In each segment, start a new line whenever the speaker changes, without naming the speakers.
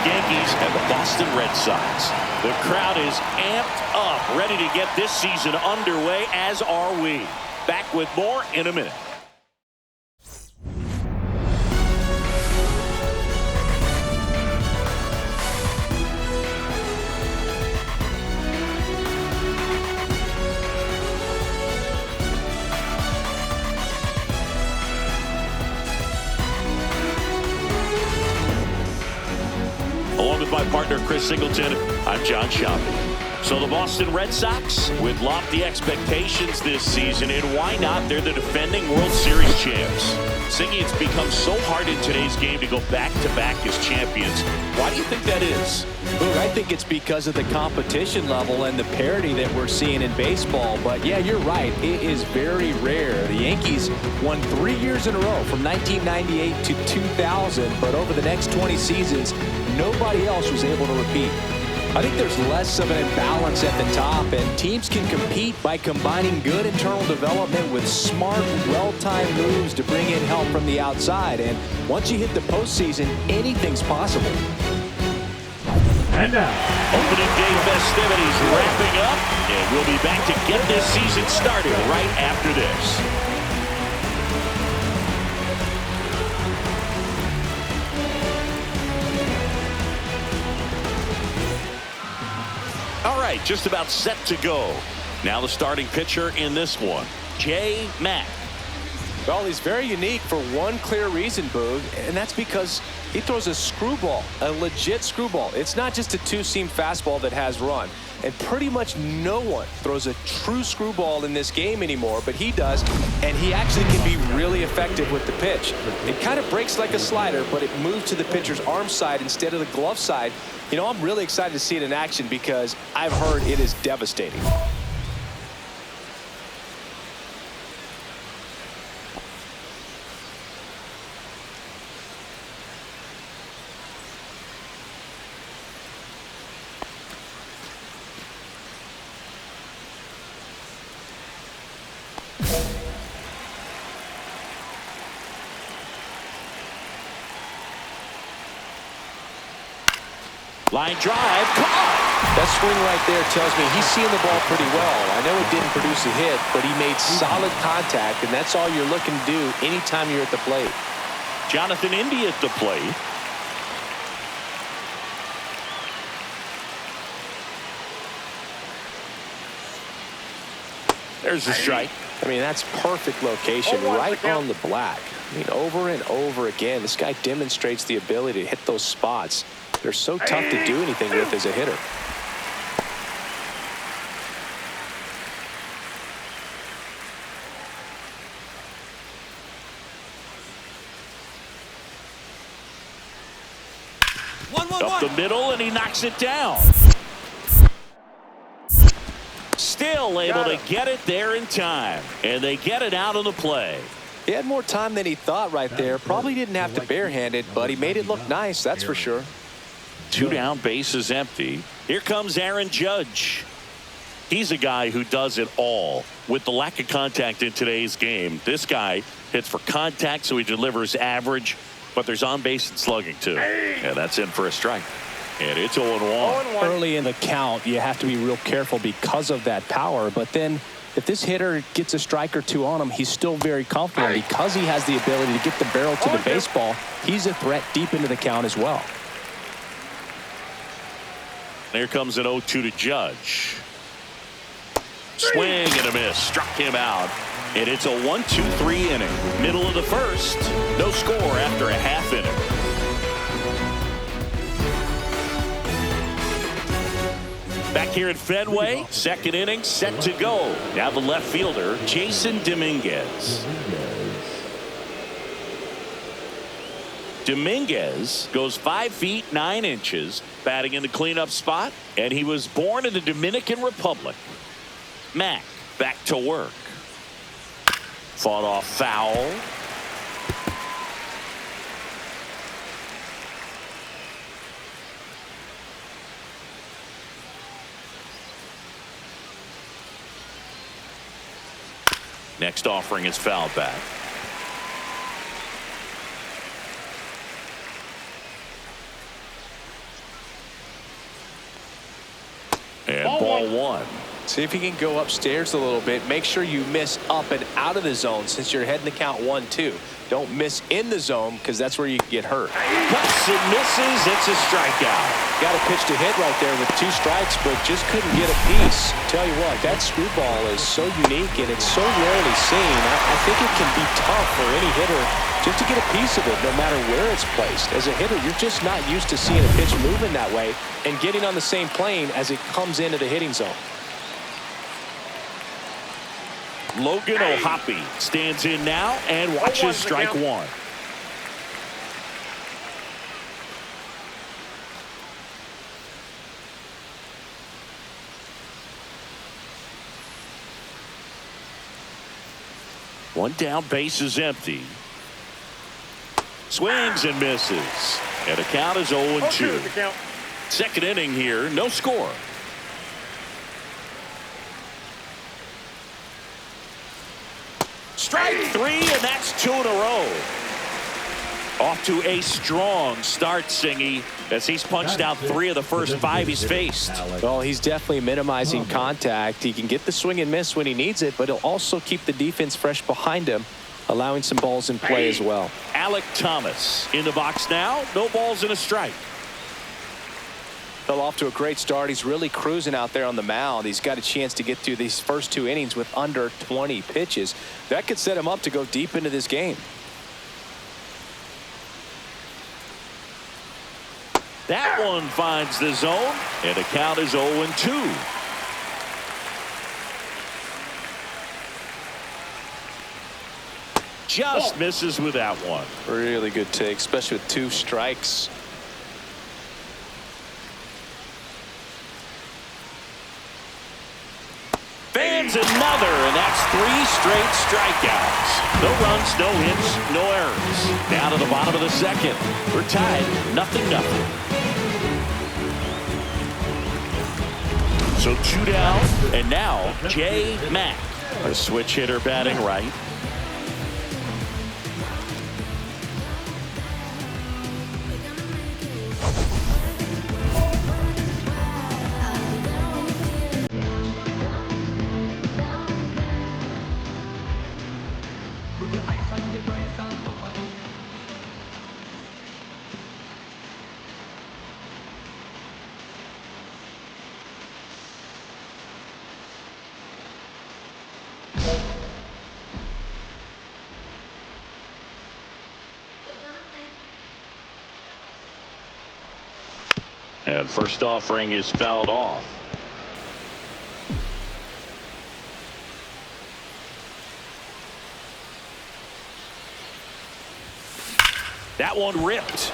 Yankees and the Boston Red Sox. The crowd is amped up, ready to get this season underway, as are we. Back with more in a minute. Along with my partner, Chris Singleton, I'm John Shopping. So the Boston Red Sox, with lofty expectations this season, and why not? They're the defending World Series champs. Singy, it's become so hard in today's game to go back-to-back as champions. Why do you think that is?
Look, I think it's because of the competition level and the parity that we're seeing in baseball. But yeah, you're right. It is very rare. The Yankees won 3 years in a row from 1998 to 2000. But over the next 20 seasons, nobody else was able to repeat. I think there's less of an imbalance at the top, and teams can compete by combining good internal development with smart, well-timed moves to bring in help from the outside. And once you hit the postseason, anything's possible.
And now,
opening day festivities wrapping up, and we'll be back to get this season started right after this. All right, just about set to go. Now the starting pitcher in this one, J. Mack.
Well, he's very unique for one clear reason, Boog, and that's because he throws a screwball, a legit screwball. It's not just a two-seam fastball that has run. And pretty much no one throws a true screwball in this game anymore, but he does, and he actually can be really effective with the pitch. It kind of breaks like a slider, but it moves to the pitcher's arm side instead of the glove side. You know, I'm really excited to see it in action because I've heard it is devastating.
Line drive, caught!
That swing right there tells me he's seeing the ball pretty well. I know it didn't produce a hit, but he made solid contact, and that's all you're looking to do anytime you're at the plate.
Jonathan India at the plate. There's the strike.
I mean, that's perfect location, right on the black. I mean, over and over again, this guy demonstrates the ability to hit those spots. They're so tough to do anything with as a hitter.
Up the middle, and he knocks it down. Still able to get it there in time, and they get it out of the play.
He had more time than he thought right there. Probably didn't have to barehand it, but he made it look nice, that's for sure.
2 down, bases empty. Here comes Aaron Judge. He's a guy who does it all. With the lack of contact in today's game, this guy hits for contact, so he delivers average, but there's on base and slugging too. Yeah, that's in for a strike. And it's 0-1.
Early in the count, you have to be real careful because of that power. But then if this hitter gets a strike or two on him, he's still very comfortable. Because he has the ability to get the barrel to the baseball, he's a threat deep into the count as well.
There comes an 0-2 to Judge. Swing and a miss. Struck him out. And it's a 1-2-3 inning. Middle of the first. No score after a half inning. Back here at Fenway, second inning set to go. Now the left fielder, Jason Dominguez. Dominguez goes 5 feet 9 inches, batting in the cleanup spot, and he was born in the Dominican Republic. Mack back to work. Fought off foul. Next offering is fouled back. ball one.
See if you can go upstairs a little bit. Make sure you miss up and out of the zone since you're heading to count 1-2. Don't miss in the zone because that's where you can get hurt.
Cuts and misses. It's a strikeout.
Got a pitch to hit right there with 2 strikes, but just couldn't get a piece. Tell you what, that screwball is so unique and it's so rarely seen. I think it can be tough for any hitter just to get a piece of it no matter where it's placed. As a hitter, you're just not used to seeing a pitch moving that way and getting on the same plane as it comes into the hitting zone.
Logan O'Hoppe stands in now and watches strike one. One down, base is empty. Swings and misses. And the count is 0-2. Second inning here, no score. Strike 3, and that's 2 in a row. Off to a strong start, Singy, as he's punched out 3 of the first 5 he's faced.
Well, he's definitely minimizing contact. He can get the swing and miss when he needs it, but he'll also keep the defense fresh behind him, allowing some balls in play as well.
Alec Thomas in the box now. No balls and a strike.
Fell off to a great start. He's really cruising out there on the mound. He's got a chance to get through these first 2 innings with under 20 pitches. That could set him up to go deep into this game.
That one finds the zone, and the count is 0-2. Just misses with that one.
Really good take, especially with 2 strikes.
Fans another, and that's 3 straight strikeouts. No runs, no hits, no errors. Down to the bottom of the second. We're tied 0-0. So 2 down, and now Jay Mack, a switch hitter batting right. And first offering is fouled off. That one ripped.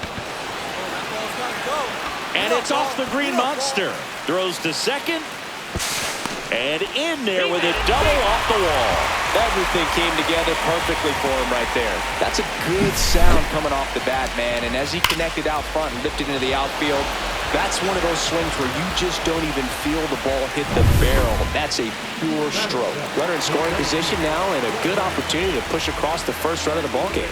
And it's off the green monster. Throws to second. And in there with a double off the wall.
Everything came together perfectly for him right there. That's a good sound coming off the bat, man. And as he connected out front and lifted into the outfield, that's one of those swings where you just don't even feel the ball hit the barrel. That's a pure stroke. Runner in scoring position now, and a good opportunity to push across the first run of the ballgame.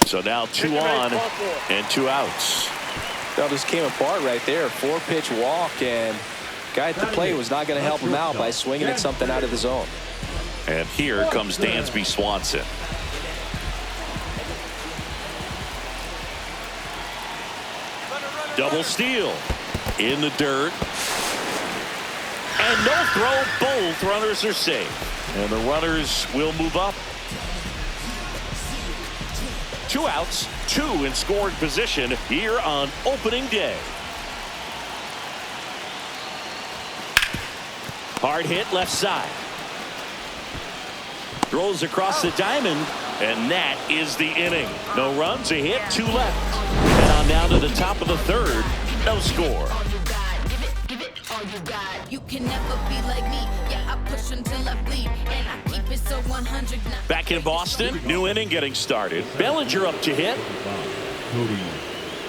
So now 2 on and 2 outs.
That just came apart right there. 4-pitch walk, and guy at the plate was not going to help him out by swinging at something out of the zone.
And here comes Dansby Swanson. Double steal in the dirt. And no throw. Both runners are safe. And the runners will move up. 2 outs, 2 in scoring position here on opening day. Hard hit left side. Throws across the diamond, and that is the inning. No runs, a hit, 2 left. And on down to the top of the third, no score.
You can never be like me. Yeah, I push until I bleed, and I keep it so 100.
Back in Boston, new inning getting started. Bellinger up to hit.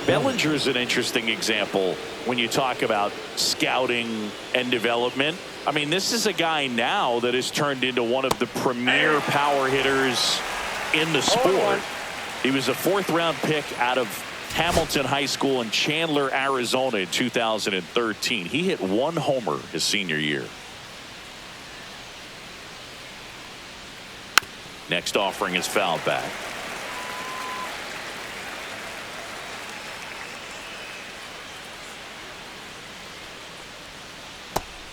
Bellinger's an interesting example when you talk about scouting and development. I mean, this is a guy now that has turned into one of the premier power hitters in the sport. He was a 4th-round pick out of Hamilton High School in Chandler, Arizona in 2013. He hit 1 homer his senior year. Next offering is fouled back.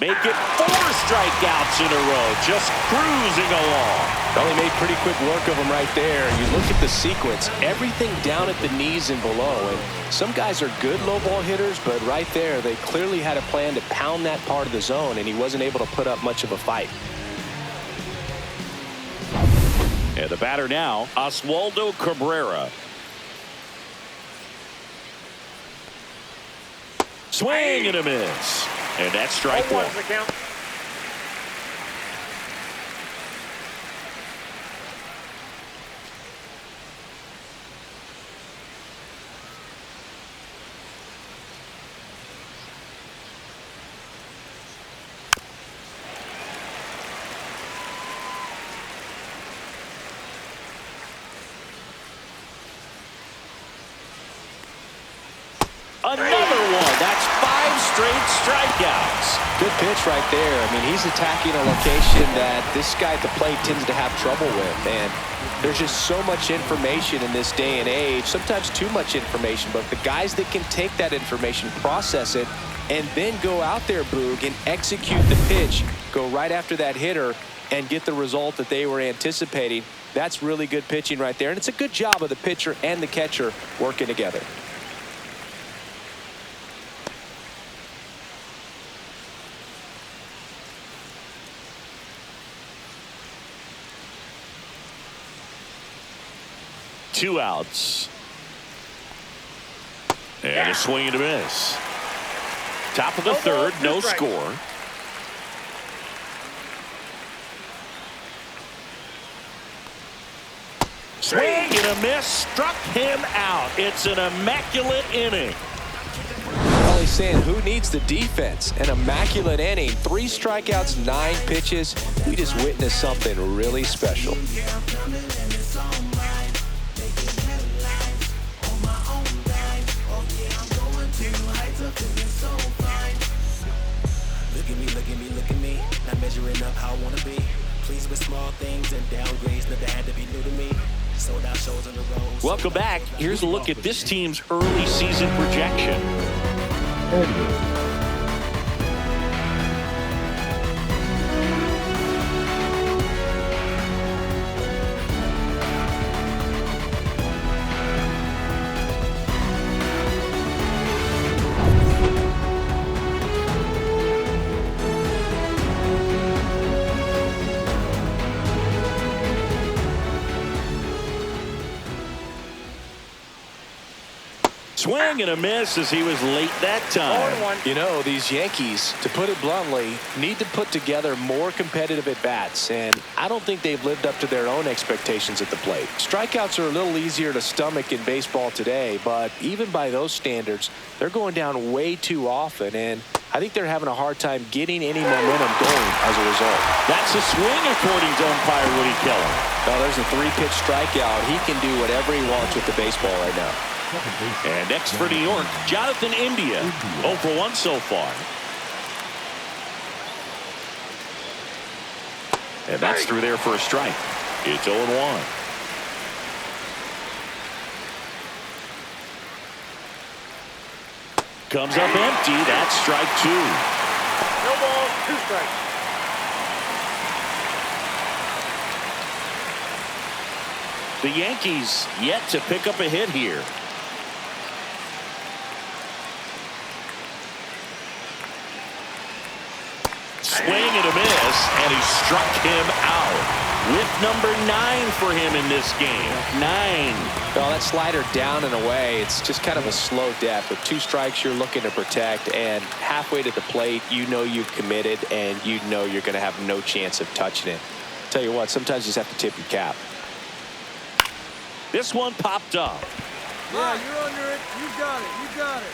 Make it 4 strikeouts in a row, just cruising along.
Well, he made pretty quick work of him right there. You look at the sequence, everything down at the knees and below. And some guys are good low ball hitters, but right there, they clearly had a plan to pound that part of the zone, and he wasn't able to put up much of a fight.
And the batter now, Oswaldo Cabrera. Swing and a miss. And that's strike 1. Another one. That's 5 straight strikeouts.
Good pitch right there. I mean, he's attacking a location that this guy at the plate tends to have trouble with. And there's just so much information in this day and age, sometimes too much information. But the guys that can take that information, process it, and then go out there, Boog, and execute the pitch, go right after that hitter, and get the result that they were anticipating, that's really good pitching right there. And it's a good job of the pitcher and the catcher working together.
Two outs. And a swing and a miss. Top of the 3rd, no score. Swing and a miss, struck him out. It's an immaculate inning.
Well, he's saying who needs the defense? An immaculate inning. 3 strikeouts, 9 pitches. We just witnessed something really special.
Look at me, not measuring up how I want to be. Pleased with small things and downgrades, nothing had to be new to me. Sold out shows on the road.
Welcome back. Here's a look at this team's early season projection. Swing and a miss as he was late that time.
You know, these Yankees, to put it bluntly, need to put together more competitive at-bats, and I don't think they've lived up to their own expectations at the plate. Strikeouts are a little easier to stomach in baseball today, but even by those standards, they're going down way too often, and I think they're having a hard time getting any momentum going as a result.
That's a swing according to umpire Woody Keller.
Well, there's a 3-pitch strikeout. He can do whatever he wants with the baseball right now.
And next for New York, Jonathan India. 0 for 1 so far. And that's through there for a strike. It's 0-1. Comes up empty. That's strike 2.
No ball, 2 strikes.
The Yankees yet to pick up a hit here. Swing and a miss, and he struck him out. With number 9 for him in this game. 9.
Well, that slider down and away, it's just kind of a slow death. With 2 strikes you're looking to protect, and halfway to the plate, you know you've committed, and you know you're going to have no chance of touching it. Tell you what, sometimes you just have to tip your cap.
This one popped up.
Yeah, you're under it. You got it. You got it.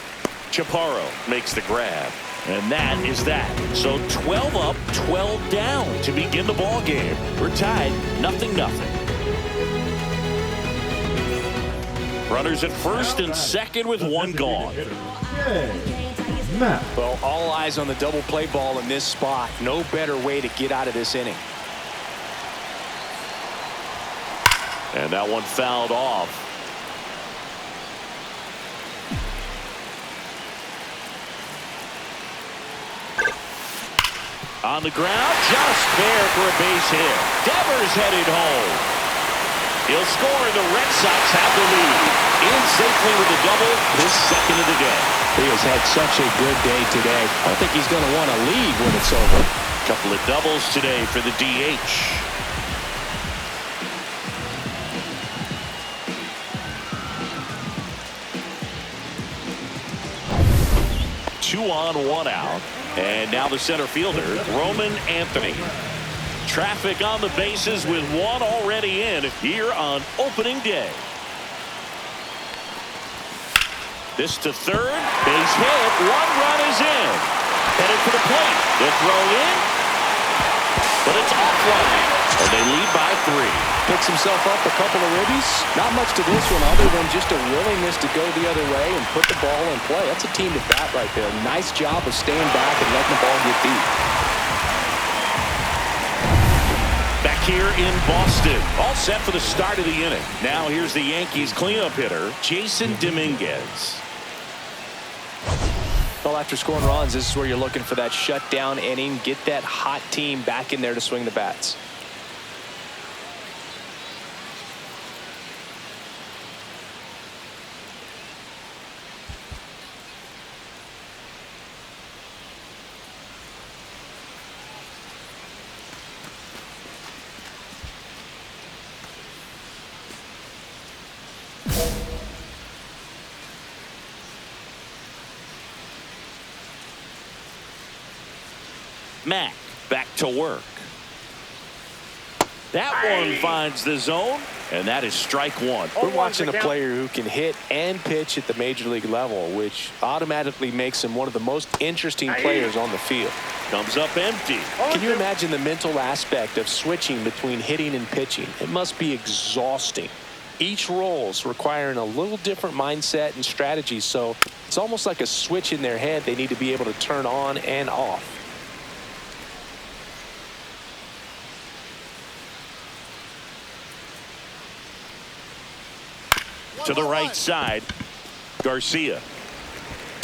Chaparro makes the grab. And that is that. So 12 up, 12 down to begin the ball game. We're tied 0-0. Runners at first and second with one gone.
Well, all eyes on the double play ball in this spot. No better way to get out of this inning.
And that one fouled off. On the ground, just there for a base hit. Devers headed home. He'll score, and the Red Sox have the lead. In safely with a double, his second of the day.
He has had such a good day today. I think he's going to want to leave when it's over.
Couple of doubles today for the DH. Two on, one out. And now the center fielder, Roman Anthony. Traffic on the bases with one already in here on opening day. This to third, base hit, one run is in. Headed for the plate, the throw in, but it's offline, and they lead by 3.
Picks himself up a couple of ribbies. Not much to this one other than just a willingness to go the other way and put the ball in play. That's a team to bat right there. Nice job of staying back and letting the ball get deep.
Back here in Boston, all set for the start of the inning. Now here's the Yankees cleanup hitter, Jason Dominguez.
Well, after scoring runs, this is where you're looking for that shutdown inning. Get that hot team back in there to swing the bats.
Mack back to work. That one finds the zone, and that is strike one.
We're watching a player who can hit and pitch at the major league level, which automatically makes him one of the most interesting players on the field.
Comes up empty.
Can you imagine the mental aspect of switching between hitting and pitching? It must be exhausting. Each role's requiring a little different mindset and strategy, so it's almost like a switch in their head they need to be able to turn on and off.
To the right side, Garcia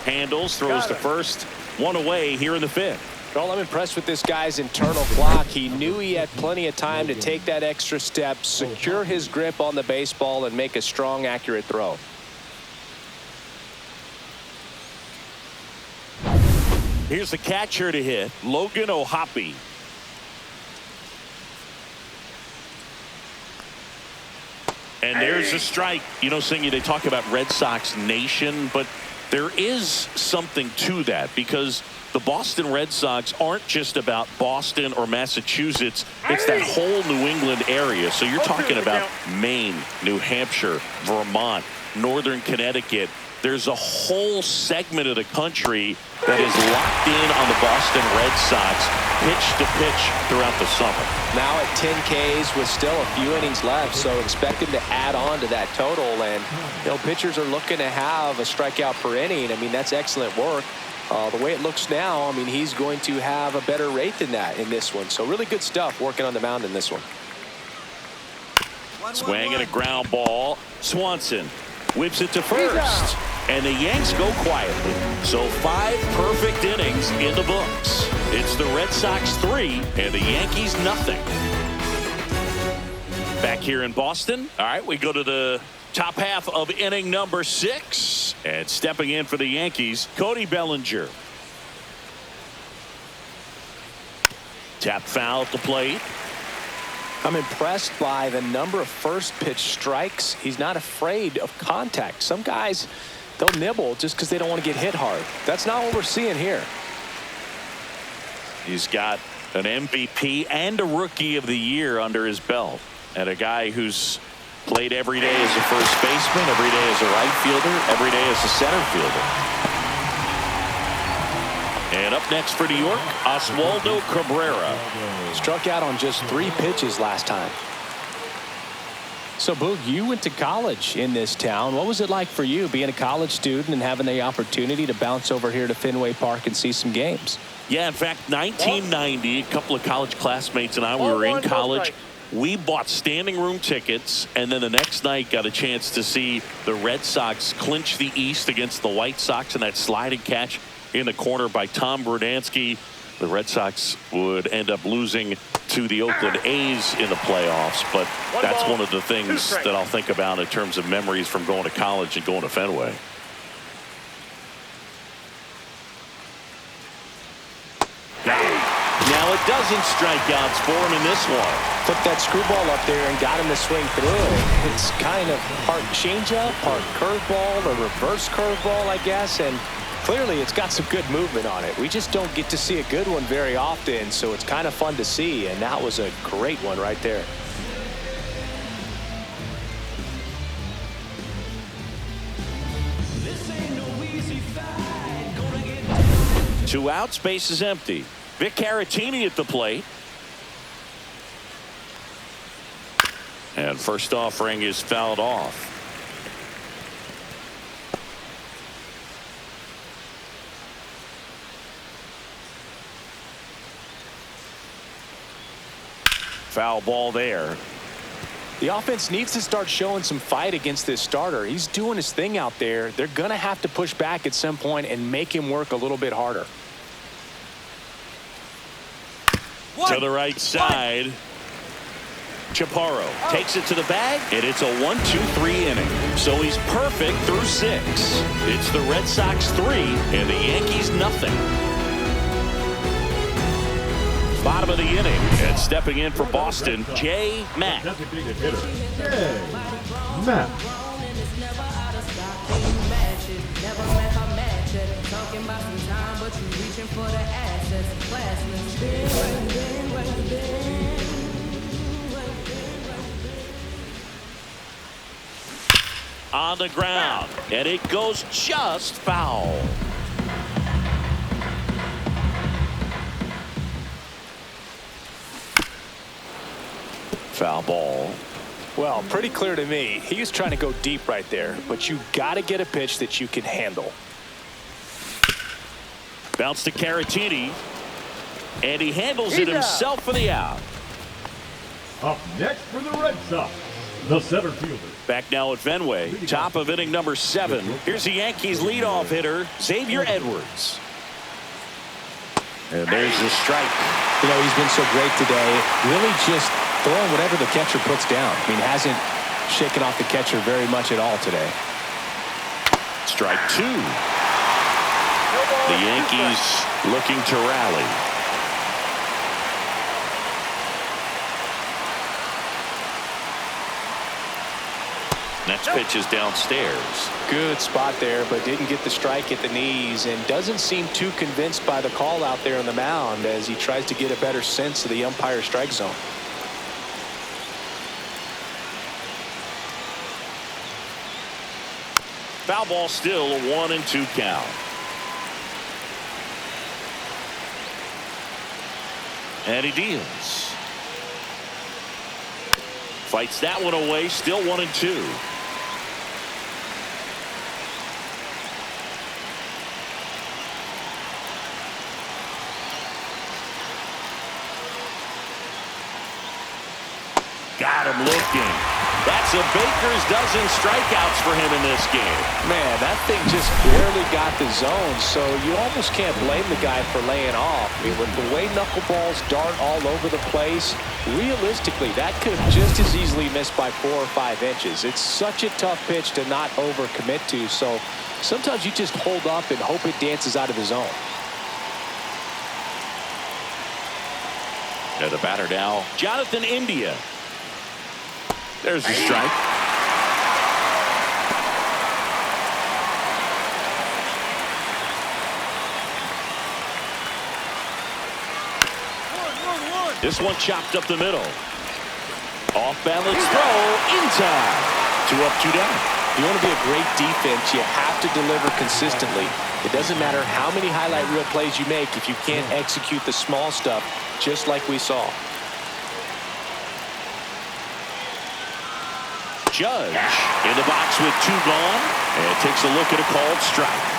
handles, throws to first, one away here in the 5th.
Well, I'm impressed with this guy's internal clock. He knew he had plenty of time to take that extra step, secure his grip on the baseball, and make a strong, accurate throw.
Here's the catcher to hit, Logan O'Hoppe. And there's a strike. You know, Singy, they talk about Red Sox Nation, but there is something to that because the Boston Red Sox aren't just about Boston or Massachusetts. It's that whole New England area. So you're talking about Maine, New Hampshire, Vermont, Northern Connecticut. There's a whole segment of the country that is locked in on the Boston Red Sox pitch to pitch throughout the summer.
Now at 10 Ks with still a few innings left, so expect him to add on to that total. And, you know, pitchers are looking to have a strikeout per inning. I mean, that's excellent work. The way it looks now, I mean, he's going to have a better rate than that in this one. So really good stuff working on the mound in this one.
Swing and a ground ball. Swanson whips it to first. And the Yanks go quietly. So 5 perfect innings in the books. It's the Red Sox 3 and the Yankees nothing. Back here in Boston. All right, we go to the top half of inning number 6. And stepping in for the Yankees, Cody Bellinger. Tap foul at the plate.
I'm impressed by the number of first pitch strikes. He's not afraid of contact. Some guys, they'll nibble just because they don't want to get hit hard. That's not what we're seeing here.
He's got an MVP and a Rookie of the Year under his belt, and a guy who's Played every day as a first baseman, every day as a right fielder, every day as a center fielder. And up next for New York, Oswaldo Cabrera.
Struck out on just 3 pitches last time. So, Boog, you went to college in this town. What was it like for you being a college student and having the opportunity to bounce over here to Fenway Park and see some games?
Yeah, in fact, 1990, a couple of college classmates and I, we were in college. We bought standing room tickets, and then the next night got a chance to see the Red Sox clinch the East against the White Sox in that sliding catch in the corner by Tom Brudansky. The Red Sox would end up losing to the Oakland A's in the playoffs, but that's one of the things that I'll think about in terms of memories from going to college and going to Fenway. Now a dozen strikeouts for him in this one.
Took that screwball up there and got him to swing through. It's kind of part changeup, part curveball, a reverse curveball, I guess, and clearly it's got some good movement on it. We just don't get to see a good one very often, so it's kind of fun to see, and that was a great one right there.
Two outs, base is empty. Vic Caratini at the plate. And first offering is fouled off. Foul ball there.
The offense needs to start showing some fight against this starter. He's doing his thing out there. They're going to have to push back at some point and make him work a little bit harder.
To the right side. Chaparro takes it to the bag, and it's a 1-2-3 inning. So he's perfect through 6. It's the Red Sox 3 and the Yankees nothing. Bottom of the inning, and stepping in for Boston, Jay Mack.
Designated hitter, Jay Mack.
On the ground, and it goes just foul. Foul ball.
Well, pretty clear to me. He was trying to go deep right there, but you got to get a pitch that you can handle.
Bounce to Caratini, and he handles it himself for the out.
Up next for the Red Sox, the center fielder.
Back now at Fenway, top of inning number 7. Here's the Yankees leadoff hitter, Xavier Edwards. And there's the strike.
You know, he's been so great today. Really just throwing whatever the catcher puts down. I mean, hasn't shaken off the catcher very much at all today.
Strike 2. The Yankees looking to rally. Next pitch is downstairs.
Good spot there, but didn't get the strike at the knees, and doesn't seem too convinced by the call out there on the mound as he tries to get a better sense of the umpire strike zone.
Foul ball, still a 1-2 count. And he deals. Fights that one away, still 1-2. Got him looking. That's a baker's dozen strikeouts for him in this game.
Man, that thing just barely got the zone, so you almost can't blame the guy for laying off. I mean, with the way knuckleballs dart all over the place, realistically, that could have just as easily missed by 4 or 5 inches. It's such a tough pitch to not overcommit to, so sometimes you just hold up and hope it dances out of the zone.
And the batter now, Jonathan India. There's the strike. This one chopped up the middle. Off balance throw in time. 2 up, 2 down.
If you want to be a great defense, you have to deliver consistently. It doesn't matter how many highlight reel plays you make if you can't execute the small stuff, just like we saw.
Judge in the box with 2 gone and takes a look at a called strike.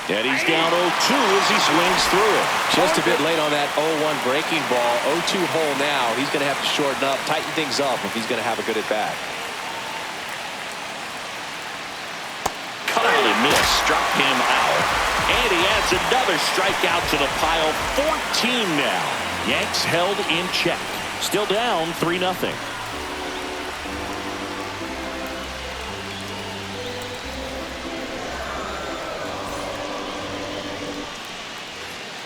And he's down 0-2 as he swings through it.
Just a bit late on that 0-1 breaking ball. 0-2 hole now. He's going to have to shorten up, tighten things up if he's going to have a good at bat.
Cut out and miss, struck him out. And he adds another strikeout to the pile. 14 now. Yanks held in check. Still down 3-0.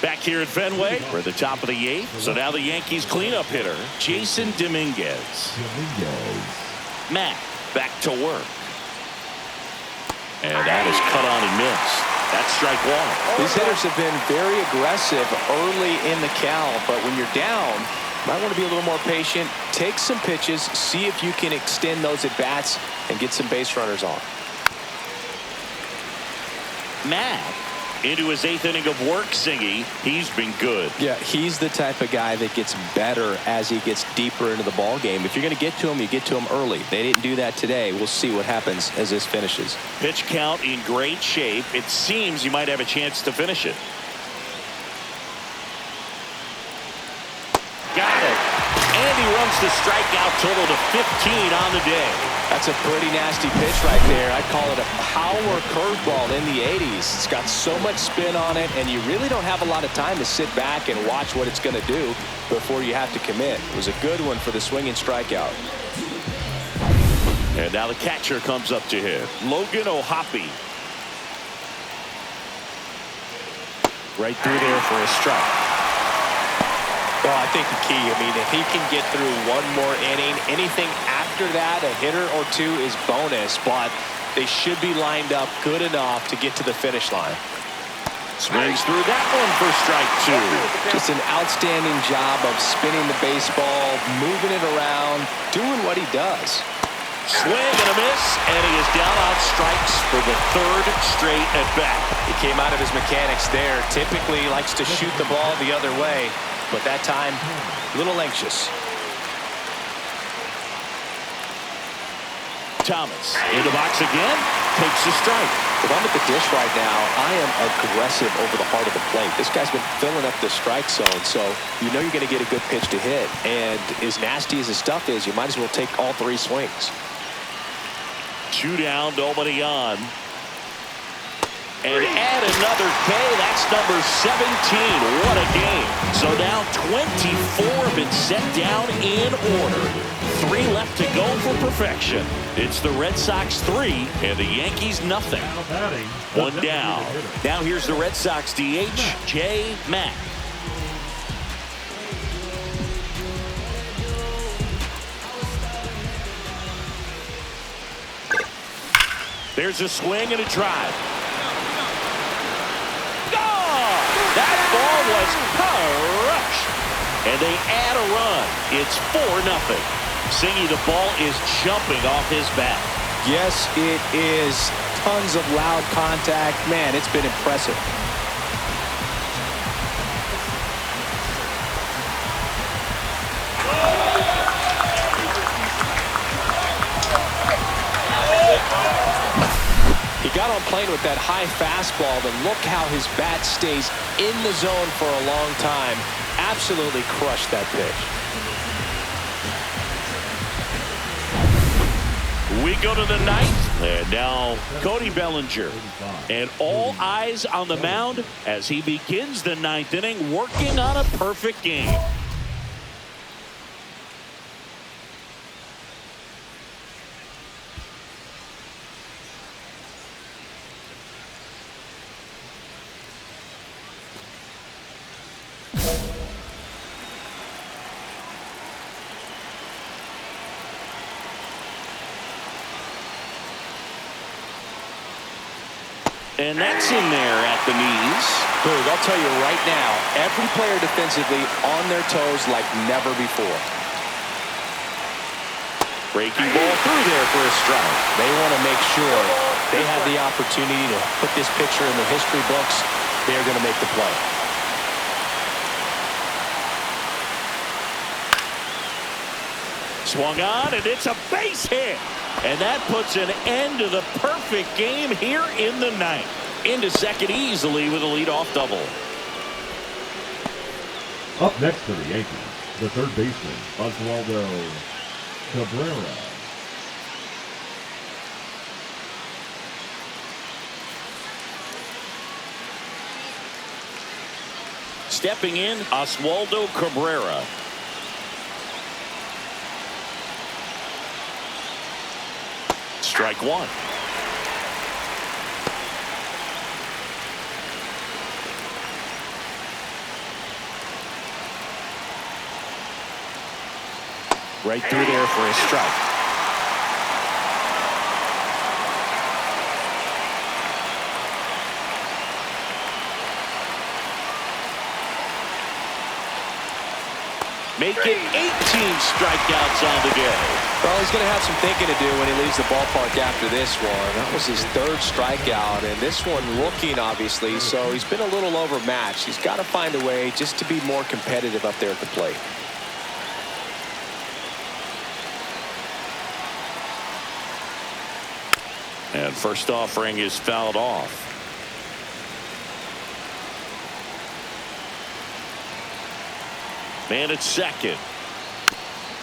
Back here at Fenway, we're at the top of the 8th. So now the Yankees cleanup hitter, Jason Dominguez. Matt back to work. And that is cut on and missed. That's strike 1.
These hitters have been very aggressive early in the count, but when you're down, you might want to be a little more patient. Take some pitches, see if you can extend those at bats and get some base runners on.
Matt into his 8th inning of work, Singy. He's been good.
Yeah, he's the type of guy that gets better as he gets deeper into the ball game. If you're going to get to him, you get to him early. They didn't do that today. We'll see what happens as this finishes.
Pitch count in great shape. It seems you might have a chance to finish it. Got it. And he runs the strikeout total to 15 on the day.
That's a pretty nasty pitch right there. I call it a power curveball in the 80s. It's got so much spin on it, and you really don't have a lot of time to sit back and watch what it's going to do before you have to commit. It was a good one for the swinging strikeout.
And now the catcher comes up to him, Logan O'Hoppe. Right through there for a strike.
Well, I think the key, I mean, if he can get through one more inning, anything after that, a hitter or 2 is bonus, but they should be lined up good enough to get to the finish line.
Swings through that one for strike 2.
Just an outstanding job of spinning the baseball, moving it around, doing what he does.
Swing and a miss, and he is down on strikes for the 3rd straight at bat.
He came out of his mechanics there. Typically likes to shoot the ball the other way, but that time, a little anxious.
Thomas in the box again, takes a strike.
If I'm at the dish right now, I am aggressive over the heart of the plate. This guy's been filling up the strike zone, so you know you're going to get a good pitch to hit. And as nasty as his stuff is, you might as well take all 3 swings.
2 down, nobody on. And add another K. That's number 17. What a game. So now 24 have been set down in order. 3 left to go for perfection. It's the Red Sox 3 and the Yankees nothing. 1 down. Now here's the Red Sox DH, J. Mack. There's a swing and a drive. That ball was crushed. And they add a run. It's 4-0. Singy, the ball is jumping off his bat.
Yes, it is. Tons of loud contact. Man, it's been impressive. He got on plane with that high fastball, but look how his bat stays in the zone for a long time. Absolutely crushed that pitch.
We go to the 9th, and now Cody Bellinger. And all eyes on the mound as he begins the 9th inning, working on a perfect game. And that's in there at the knees.
Boog, I'll tell you right now, every player defensively on their toes like never before.
Breaking ball through there for a strike.
They want to make sure they have the opportunity to put this picture in the history books. They're going to make the play.
Swung on, and it's a base hit. And that puts an end to the perfect game here in the ninth. Into second easily with a leadoff double.
Up next for the Yankees, the third baseman, Oswaldo Cabrera.
Stepping in, Oswaldo Cabrera. Strike one. Right through there for a strike. Making 18 strikeouts on the day.
Well, he's going to have some thinking to do when he leaves the ballpark after this one. That was his third strikeout, and this one rookie, obviously, so he's been a little overmatched. He's got to find a way just to be more competitive up there at the plate.
And first offering is fouled off. Man at second.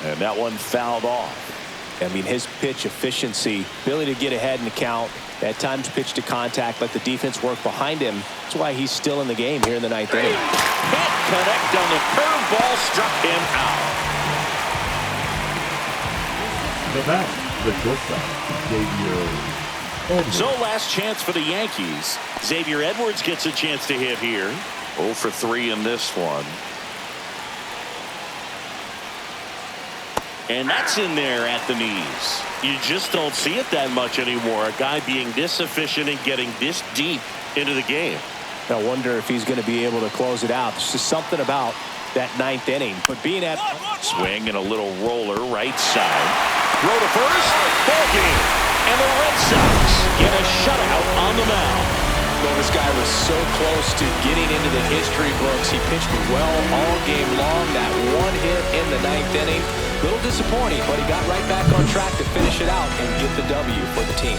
And that one fouled off.
I mean, his pitch efficiency, ability to get ahead in the count, at times pitch to contact, let the defense work behind him. That's why he's still in the game here in the ninth inning.
Can't connect on the curveball, struck him out.
The bat, the shortstop, Xavier.
So last chance for the Yankees. Xavier Edwards gets a chance to hit here. 0 for 3 in this one. And that's in there at the knees. You just don't see it that much anymore. A guy being this efficient and getting this deep into the game.
I wonder if he's going to be able to close it out. There's just something about that ninth inning. But being at
swing and a little roller right side. Throw to first. Ball game. And the Red Sox get a shutout on the mound.
Well, this guy was so close to getting into the history books. He pitched well all game long. That one hit in the ninth inning. A little disappointing, but he got right back on track to finish it out and get the W for the team.